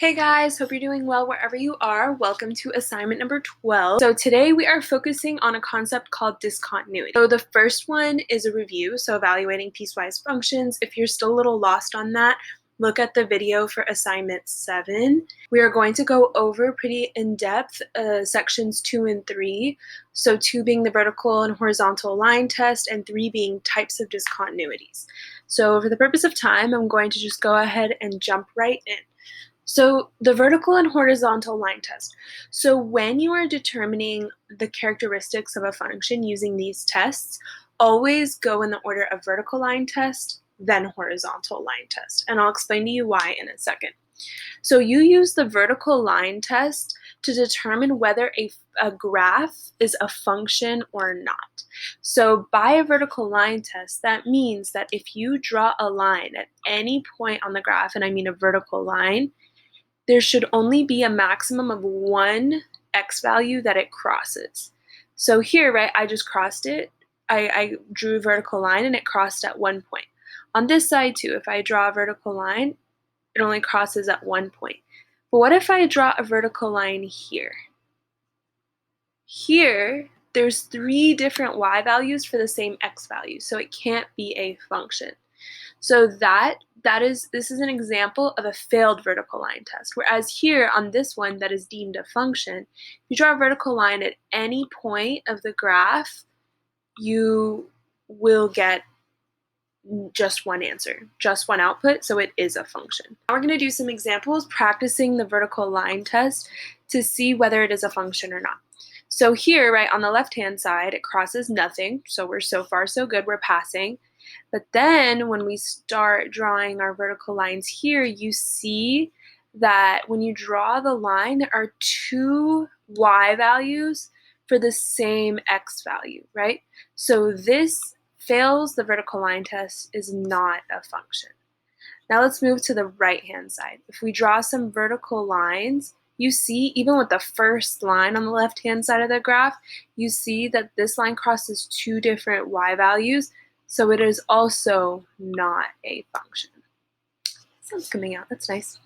Hey guys, hope you're doing well wherever you are. Welcome to assignment number 12. So today we are focusing on a concept called discontinuity. So the first one is a review, so evaluating piecewise functions. If you're still a little lost on that, look at the video for assignment 7. We are going to go over pretty in-depth sections 2 and 3. So 2 being the vertical and horizontal line test and 3 being types of discontinuities. So for the purpose of time, I'm going to just go ahead and jump right in. So the vertical and horizontal line test. So when you are determining the characteristics of a function using these tests, always go in the order of vertical line test, then horizontal line test. And I'll explain to you why in a second. So you use the vertical line test to determine whether a graph is a function or not. So by a vertical line test, that means that if you draw a line at any point on the graph, and I mean a vertical line, there should only be a maximum of one x value that it crosses. So here, right, I just crossed it. I drew a vertical line and it crossed at one point. On this side too, if I draw a vertical line, it only crosses at one point. But what if I draw a vertical line here? Here, there's 3 different y values for the same x value, so it can't be a function. So this is an example of a failed vertical line test. Whereas here on this one that is deemed a function, if you draw a vertical line at any point of the graph, you will get just one answer, just one output, so it is a function. Now we're going to do some examples practicing the vertical line test to see whether it is a function or not. So here, right, on the left-hand side, it crosses nothing, so we're so far so good, we're passing. But then when we start drawing our vertical lines here, you see that when you draw the line, there are 2 y values for the same x value, right? So this fails the vertical line test, is not a function. Now let's move to the right-hand side. If we draw some vertical lines, you see, even with the first line on the left-hand side of the graph, you see that this line crosses 2 different y values, so it is also not a function. Sun's coming out, that's nice.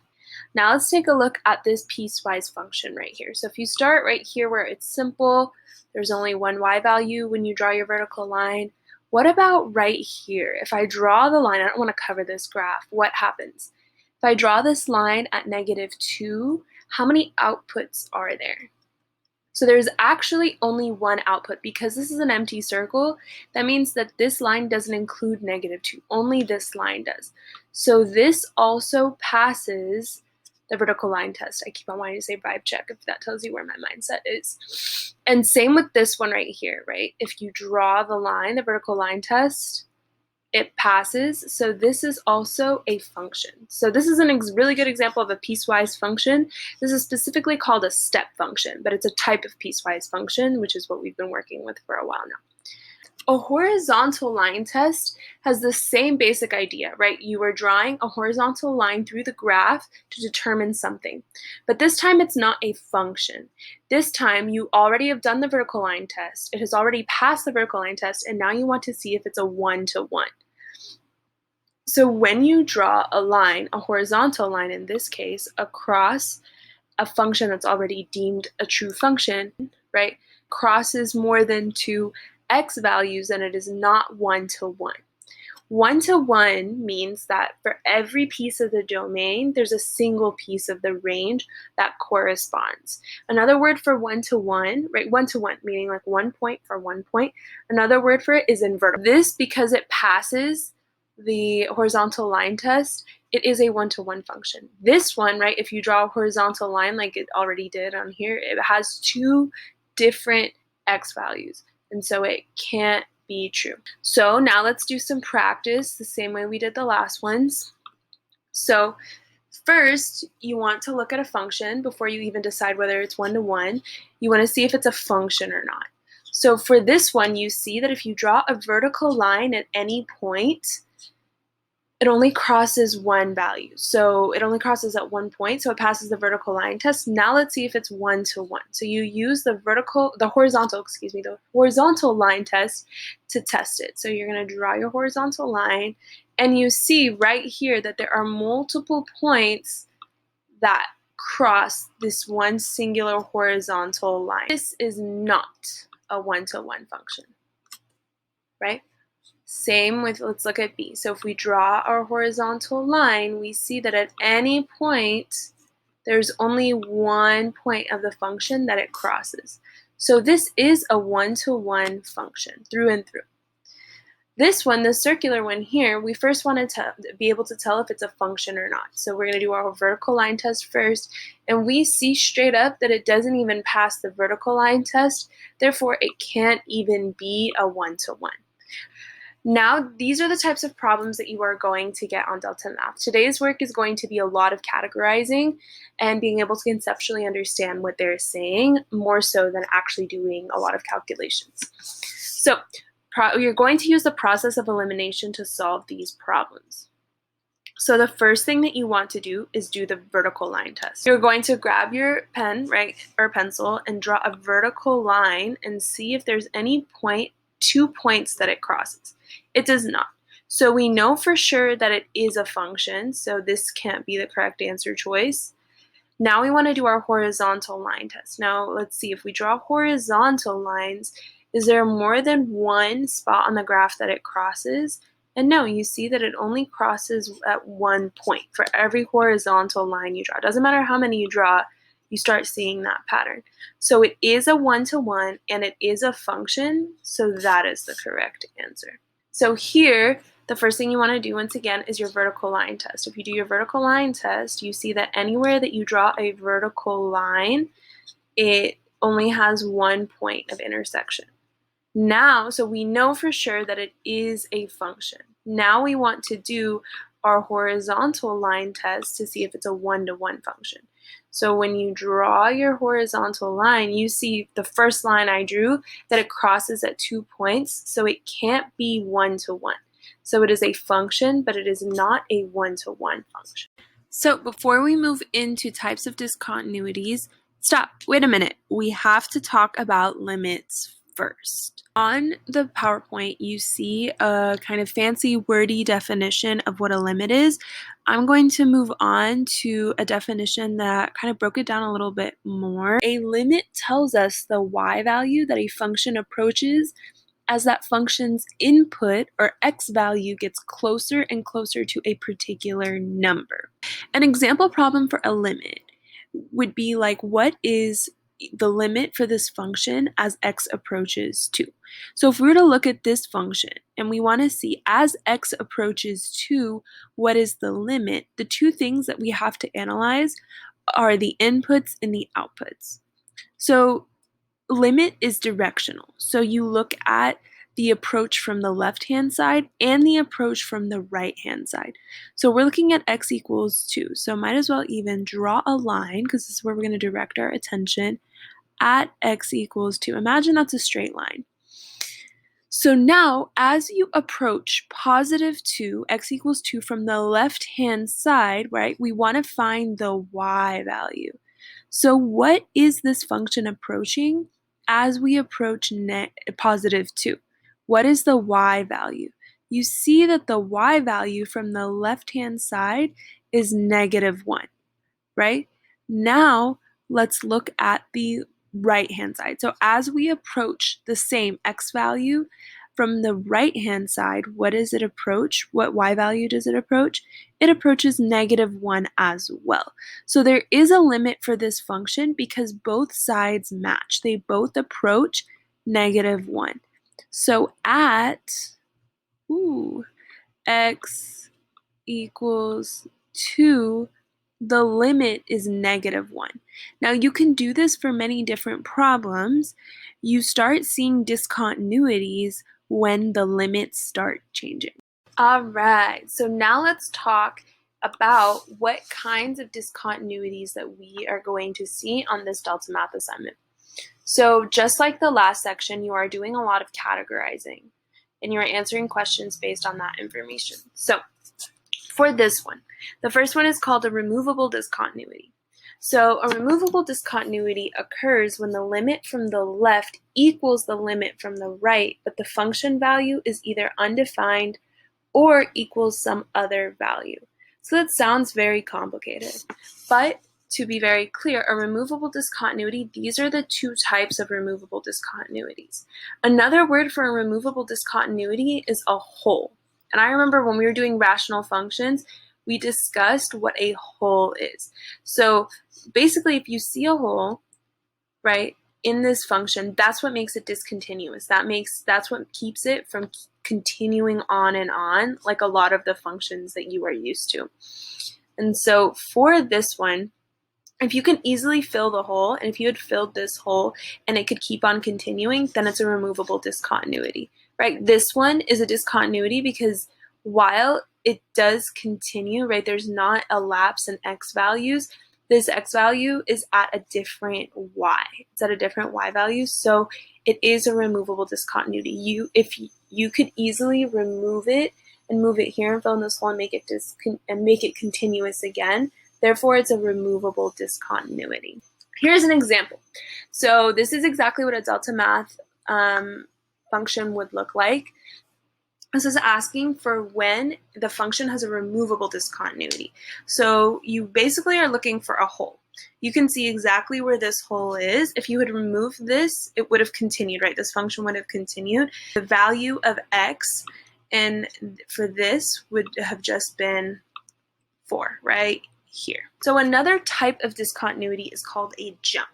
Now let's take a look at this piecewise function right here. So if you start right here where it's simple, there's only one y value when you draw your vertical line. What about right here? If I draw the line, I don't want to cover this graph, what happens? If I draw this line at -2, how many outputs are there? So there's actually only one output because this is an empty circle. That means that this line doesn't include -2, only this line does. So this also passes the vertical line test. I keep on wanting to say vibe check if that tells you where my mindset is. And same with this one right here, right? If you draw the line, the vertical line test, it passes. So this is also a function. So this is a really good example of a piecewise function. This is specifically called a step function, but it's a type of piecewise function, which is what we've been working with for a while now. A horizontal line test has the same basic idea, right? You are drawing a horizontal line through the graph to determine something. But this time it's not a function. This time you already have done the vertical line test. It has already passed the vertical line test, and now you want to see if it's a one-to-one. So when you draw a line, a horizontal line in this case, across a function that's already deemed a true function, right, crosses more than 2 x values, then it is not one-to-one. One-to-one means that for every piece of the domain, there's a single piece of the range that corresponds. Another word for one-to-one, right, one-to-one, meaning like 1 point for 1 point. Another word for it is invertible. This, because it passes the horizontal line test, it is a one-to-one function. This one, right, if you draw a horizontal line like it already did on here, it has 2 different x values, and so it can't be true. So now let's do some practice the same way we did the last ones. So first, you want to look at a function before you even decide whether it's one-to-one. You want to see if it's a function or not. So for this one, you see that if you draw a vertical line at any point, it only crosses 1 value. So it only crosses at 1 point, so it passes the vertical line test. Now let's see if it's one-to-one. So you use the horizontal line test to test it. So you're going to draw your horizontal line, and you see right here that there are multiple points that cross this one singular horizontal line. This is not a one-to-one function, right? Same with, let's look at B. So if we draw our horizontal line, we see that at any point, there's only one point of the function that it crosses. So this is a one-to-one function through and through. This one, the circular one here, we first want to be able to tell if it's a function or not. So we're going to do our vertical line test first, and we see straight up that it doesn't even pass the vertical line test. Therefore, it can't even be a one-to-one. Now, these are the types of problems that you are going to get on Delta Math. Today's work is going to be a lot of categorizing and being able to conceptually understand what they're saying, more so than actually doing a lot of calculations. So, you're going to use the process of elimination to solve these problems. So the first thing that you want to do is do the vertical line test. You're going to grab your pen, right, or pencil, and draw a vertical line and see if there's any point, 2 points that it crosses. It does not. So we know for sure that it is a function, so this can't be the correct answer choice. Now we want to do our horizontal line test. Now let's see, if we draw horizontal lines, is there more than one spot on the graph that it crosses? And no, you see that it only crosses at one point for every horizontal line you draw. It doesn't matter how many you draw, you start seeing that pattern. So it is a one-to-one and it is a function, so that is the correct answer. So here, the first thing you want to do, once again, is your vertical line test. If you do your vertical line test, you see that anywhere that you draw a vertical line, it only has 1 point of intersection. Now, so we know for sure that it is a function. Now we want to do our horizontal line test to see if it's a one-to-one function. So when you draw your horizontal line, you see the first line I drew that it crosses at 2 points, so it can't be one-to-one. So it is a function, but it is not a one-to-one function. So before we move into types of discontinuities, stop, wait a minute. We have to talk about limits first. On the PowerPoint, you see a kind of fancy wordy definition of what a limit is. I'm going to move on to a definition that kind of broke it down a little bit more. A limit tells us the y value that a function approaches as that function's input or x value gets closer and closer to a particular number. An example problem for a limit would be like, what is the limit for this function as x approaches 2? So if we were to look at this function and we want to see as x approaches 2, what is the limit? The two things that we have to analyze are the inputs and the outputs. So limit is directional. So you look at the approach from the left-hand side and the approach from the right-hand side. So we're looking at x equals 2. So might as well even draw a line, because this is where we're going to direct our attention, at x equals 2. Imagine that's a straight line. So now, as you approach positive 2, x equals 2 from the left-hand side, right, we want to find the y value. So what is this function approaching as we approach positive 2? What is the y value? You see that the y value from the left-hand side is -1, right? Now, let's look at the right-hand side. So as we approach the same x value from the right-hand side, what does it approach? What y value does it approach? It approaches -1 as well. So there is a limit for this function because both sides match. They both approach -1. So at x equals 2, the limit is -1. Now you can do this for many different problems. You start seeing discontinuities when the limits start changing. All right, so now let's talk about what kinds of discontinuities that we are going to see on this Delta Math assignment. So just like the last section, you are doing a lot of categorizing and you are answering questions based on that information. So for this one, the first one is called a removable discontinuity. So a removable discontinuity occurs when the limit from the left equals the limit from the right, but the function value is either undefined or equals some other value. So that sounds very complicated, but to be very clear, a removable discontinuity, these are the two types of removable discontinuities. Another word for a removable discontinuity is a hole. And I remember when we were doing rational functions, we discussed what a hole is. So basically, if you see a hole, right, in this function, that's what makes it discontinuous. That's what keeps it from continuing on like a lot of the functions that you are used to. And so for this one, if you can easily fill the hole, and if you had filled this hole and it could keep on continuing, then it's a removable discontinuity, right? This one is a discontinuity because while it does continue, right, there's not a lapse in x values. This x value is at a different y. It's at a different y value, so it is a removable discontinuity. If you could easily remove it and move it here and fill in this hole and make it continuous again. Therefore, it's a removable discontinuity. Here's an example. So this is exactly what a delta math function would look like. This is asking for when the function has a removable discontinuity. So you basically are looking for a hole. You can see exactly where this hole is. If you had removed this, it would have continued, right? This function would have continued. The value of x, and for this would have just been 4, right here. So another type of discontinuity is called a jump.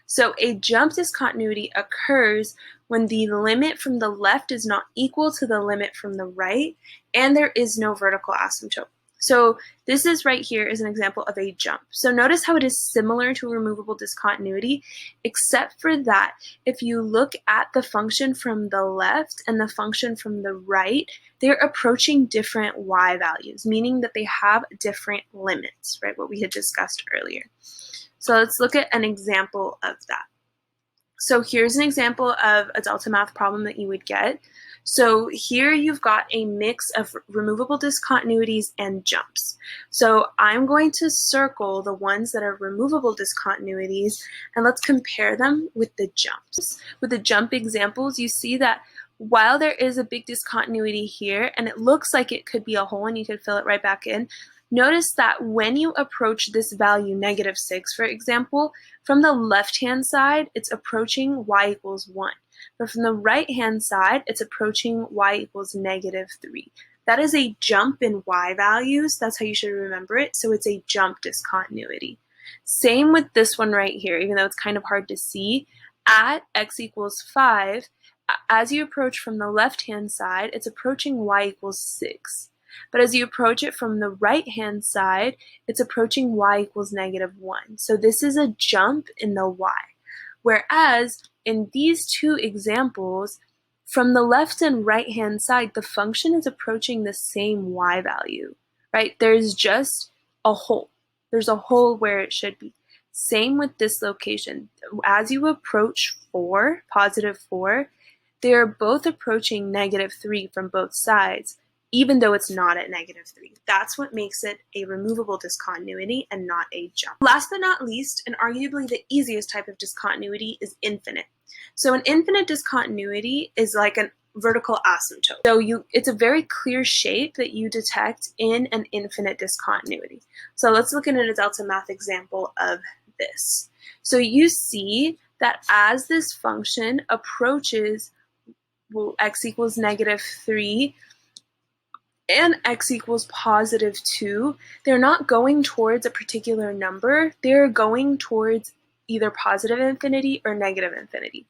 So a jump discontinuity occurs when the limit from the left is not equal to the limit from the right, and there is no vertical asymptote. So this is right here is an example of a jump. So notice how it is similar to a removable discontinuity, except for that if you look at the function from the left and the function from the right, they're approaching different y values, meaning that they have different limits, right? What we had discussed earlier. So let's look at an example of that. So here's an example of a delta math problem that you would get. So here you've got a mix of removable discontinuities and jumps. So I'm going to circle the ones that are removable discontinuities, and let's compare them with the jumps. With the jump examples, you see that while there is a big discontinuity here, and it looks like it could be a hole and you could fill it right back in, notice that when you approach this value, -6, for example, from the left-hand side, it's approaching y equals 1. But from the right-hand side, it's approaching y equals -3. That is a jump in y values. That's how you should remember it. So it's a jump discontinuity. Same with this one right here, even though it's kind of hard to see. At x equals 5, as you approach from the left-hand side, it's approaching y equals 6. But as you approach it from the right-hand side, it's approaching y equals -1. So this is a jump in the y. Whereas in these two examples, from the left and right-hand side, the function is approaching the same y value, right? There's just a hole. There's a hole where it should be. Same with this location. As you approach 4, +4, they are both approaching -3 from both sides, even though it's not at -3. That's what makes it a removable discontinuity and not a jump. Last but not least, and arguably the easiest type of discontinuity, is infinite. So an infinite discontinuity is like a vertical asymptote. So it's a very clear shape that you detect in an infinite discontinuity. So let's look at a delta math example of this. So you see that as this function approaches x equals -3, and x equals +2, they're not going towards a particular number. They're going towards either positive infinity or negative infinity.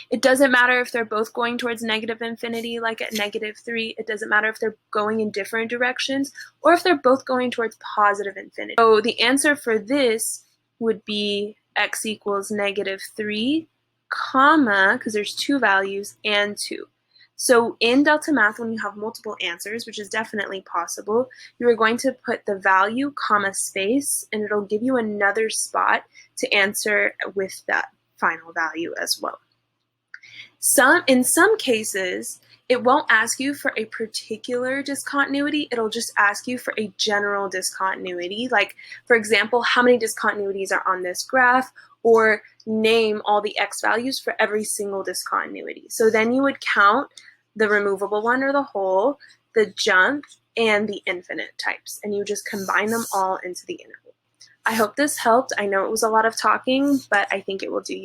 It doesn't matter if they're both going towards negative infinity, like at -3. It doesn't matter if they're going in different directions, or if they're both going towards positive infinity. So the answer for this would be x equals -3, comma, because there's two values, and 2. So in delta math, when you have multiple answers, which is definitely possible, you are going to put the value, comma, space, and it'll give you another spot to answer with that final value as well. In some cases, it won't ask you for a particular discontinuity, it'll just ask you for a general discontinuity. Like, for example, how many discontinuities are on this graph, or name all the x values for every single discontinuity. So then you would count the removable one or the hole, the jump, and the infinite types, and you just combine them all into the interval. I hope this helped. I know it was a lot of talking, but I think it will do you